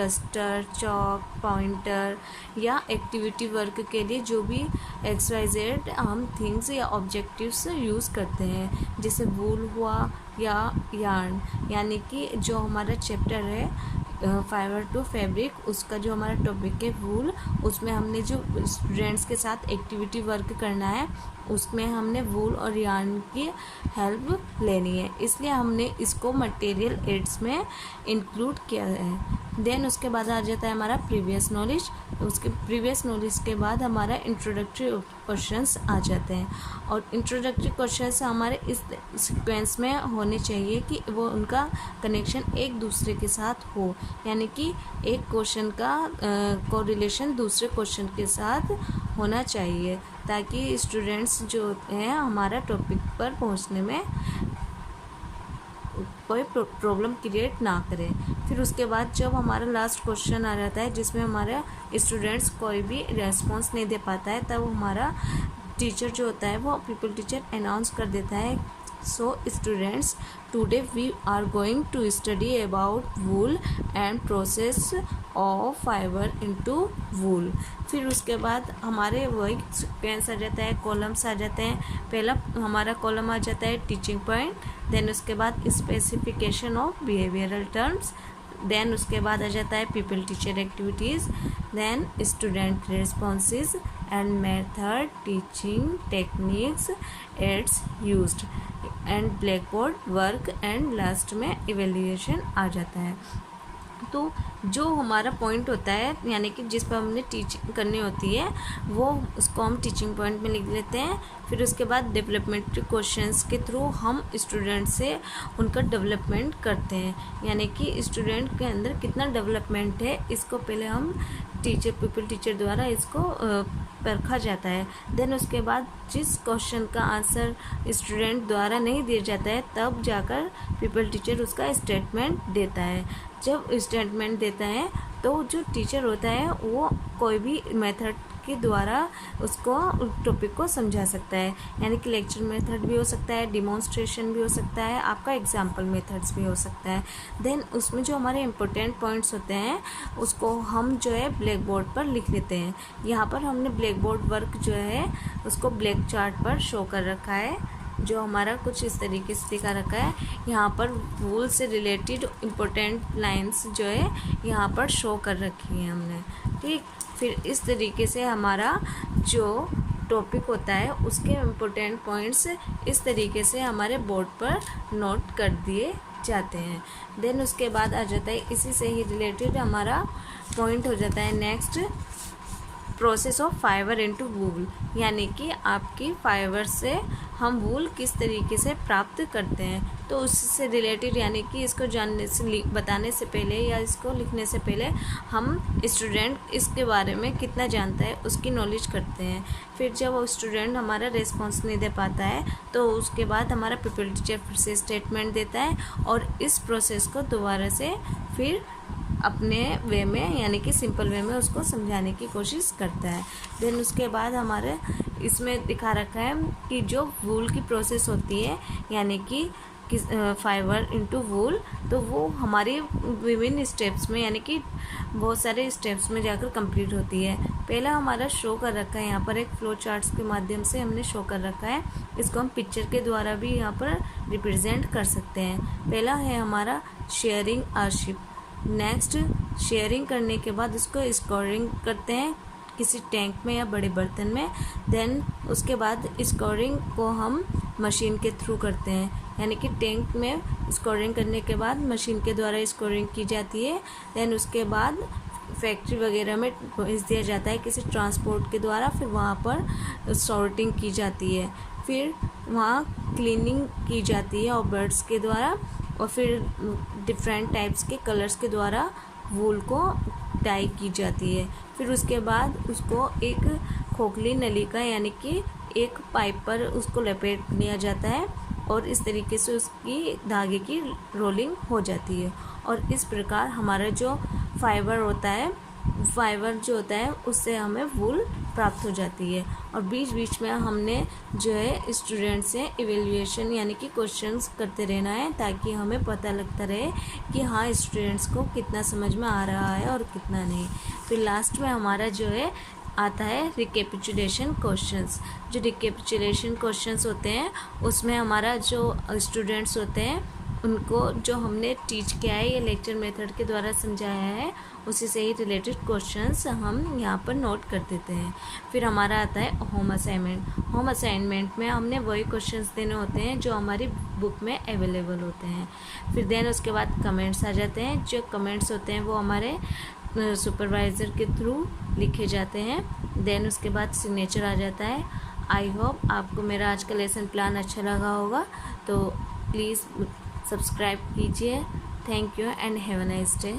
Duster, chalk, pointer या activity work के लिए जो भी XYZ हम थिंग्स या ऑब्जेक्टिव्स यूज़ करते हैं, जैसे वूल हुआ या यार्न, यानी कि जो हमारा चैप्टर है फाइबर टू फैब्रिक, उसका जो हमारा टॉपिक है वूल, उसमें हमने जो स्टूडेंट्स के साथ एक्टिविटी वर्क करना है उसमें हमने वूल और यार्न की हेल्प लेनी है, इसलिए हमने इसको मटेरियल एड्स में इंक्लूड किया है। देन उसके बाद आ जाता है हमारा प्रीवियस नॉलेज। उसके प्रीवियस नॉलेज के बाद हमारा इंट्रोडक्टरी क्वेश्चंस आ जाते हैं, और इंट्रोडक्टरी क्वेश्चंस हमारे इस सीक्वेंस में होने चाहिए कि वो उनका कनेक्शन एक दूसरे के साथ हो, यानी कि एक क्वेश्चन का कोरिलेशन दूसरे क्वेश्चन के साथ होना चाहिए, ताकि स्टूडेंट्स जो हैं हमारा टॉपिक पर पहुंचने में कोई प्रॉब्लम क्रिएट ना करें। फिर उसके बाद जब हमारा लास्ट क्वेश्चन आ जाता है जिसमें हमारा स्टूडेंट्स कोई भी रेस्पॉन्स नहीं दे पाता है, तब हमारा टीचर जो होता है वो पीपल टीचर अनाउंस कर देता है, so students today we are going to study about wool and process of fibre into wool. फिर उसके बाद हमारे वही सीक्वेंस आ जाता है, कॉलम्स आ जाते हैं। पहला हमारा कॉलम आ जाता है टीचिंग पॉइंट, देन उसके बाद specification of behavioural terms, then उसके बाद आ जाता है people teacher activities, then student responses and method, teaching techniques, aids used and black board work, and last में इवेल्युएशन आ जाता है। तो जो हमारा पॉइंट होता है, यानी कि जिस पर हमने टीचिंग करनी होती है, वो उसको हम टीचिंग पॉइंट में लिख लेते हैं। फिर उसके बाद डेवलपमेंट क्वेश्चंस के थ्रू हम स्टूडेंट से उनका डेवलपमेंट करते हैं, यानी कि स्टूडेंट के अंदर कितना डेवलपमेंट है इसको पहले हम पीपल टीचर द्वारा इसको परखा जाता है। देन उसके बाद जिस क्वेश्चन का आंसर स्टूडेंट द्वारा नहीं दिया जाता है, तब जाकर पीपल टीचर उसका स्टेटमेंट देता है। जब स्टेटमेंट देता है तो जो टीचर होता है वो कोई भी मेथड के द्वारा उसको टॉपिक को समझा सकता है, यानी कि लेक्चर मेथड भी हो सकता है, डिमॉन्स्ट्रेशन भी हो सकता है, आपका एग्जाम्पल मेथड्स भी हो सकता है। देन उसमें जो हमारे इम्पोर्टेंट पॉइंट्स होते हैं उसको हम जो है ब्लैक बोर्ड पर लिख लेते हैं। यहाँ पर हमने ब्लैक बोर्ड वर्क जो है उसको ब्लैक चार्ट पर शो कर रखा है, जो हमारा कुछ इस तरीके से दिखा रखा है। यहाँ पर वूल से रिलेटेड इम्पोर्टेंट लाइंस जो है यहाँ पर शो कर रखी है हमने, ठीक। फिर इस तरीके से हमारा जो टॉपिक होता है उसके इम्पोर्टेंट पॉइंट्स इस तरीके से हमारे बोर्ड पर नोट कर दिए जाते हैं। देन उसके बाद आ जाता है इसी से ही रिलेटेड हमारा पॉइंट हो जाता है next, process of fibre into wool, यानी कि आपकी फाइबर से हम वूल किस तरीके से प्राप्त करते हैं। तो उससे रिलेटेड, यानी कि इसको जानने से बताने से पहले या इसको लिखने से पहले हम स्टूडेंट इसके बारे में कितना जानता है उसकी नॉलेज करते हैं। फिर जब वो स्टूडेंट हमारा रिस्पॉन्स नहीं दे पाता है तो उसके बाद हमारा पीपल टीचर फिर से स्टेटमेंट देता है और इस प्रोसेस को दोबारा से फिर अपने वे में, यानी कि सिंपल वे में उसको समझाने की कोशिश करता है। देन उसके बाद हमारे इसमें दिखा रखा है कि जो वूल की प्रोसेस होती है, यानी कि फाइबर इनटू वूल, तो वो हमारी विभिन्न स्टेप्स में, यानी कि बहुत सारे स्टेप्स में जाकर कंप्लीट होती है। पहला हमारा शो कर रखा है, यहाँ पर एक फ्लो चार्ट्स के माध्यम से हमने शो कर रखा है, इसको हम पिक्चर के द्वारा भी यहाँ पर रिप्रेजेंट कर सकते हैं। पहला है हमारा शेयरिंग आर्शिप। नेक्स्ट शेयरिंग करने के बाद उसको स्कोरिंग करते हैं किसी टैंक में या बड़े बर्तन में। देन उसके बाद स्कोरिंग को हम मशीन के थ्रू करते हैं, यानी कि टैंक में स्कोरिंग करने के बाद मशीन के द्वारा स्कोरिंग की जाती है। देन उसके बाद फैक्ट्री वगैरह में भेज दिया जाता है किसी ट्रांसपोर्ट के द्वारा, फिर वहाँ पर सॉर्टिंग की जाती है, फिर वहाँ क्लीनिंग की जाती है और बर्ड्स के द्वारा, और फिर डिफरेंट टाइप्स के कलर्स के द्वारा वूल को डाई की जाती है। फिर उसके बाद उसको एक खोखली नलिका, यानी कि एक पाइप पर उसको लपेट लिया जाता है और इस तरीके से उसकी धागे की रोलिंग हो जाती है। और इस प्रकार हमारा जो फाइबर होता है फाइबर जो होता है उससे हमें वूल प्राप्त हो जाती है। और बीच बीच में हमने जो है स्टूडेंट से इवेल्युएशन यानी कि क्वेश्चंस करते रहना है, ताकि हमें पता लगता रहे कि हाँ स्टूडेंट्स को कितना समझ में आ रहा है और कितना नहीं। फिर लास्ट में हमारा जो है आता है रिकेपिचुलेशन क्वेश्चंस। जो रिकेपिचुलेशन क्वेश्चंस होते हैं उसमें हमारा जो स्टूडेंट्स होते हैं उनको जो हमने टीच किया है, ये लेक्चर मेथड के द्वारा समझाया है, उसी से ही रिलेटेड क्वेश्चंस हम यहाँ पर नोट कर देते हैं। फिर हमारा आता है होम असाइनमेंट। होम असाइनमेंट में हमने वही क्वेश्चंस देने होते हैं जो हमारी बुक में अवेलेबल होते हैं। फिर देन उसके बाद कमेंट्स आ जाते हैं। जो कमेंट्स होते हैं वो हमारे सुपरवाइज़र के थ्रू लिखे जाते हैं। देन उसके बाद सिग्नेचर आ जाता है। आई होप आपको मेरा आज का लेसन प्लान अच्छा लगा होगा, तो प्लीज़ सब्सक्राइब कीजिए। Thank you and have a nice day.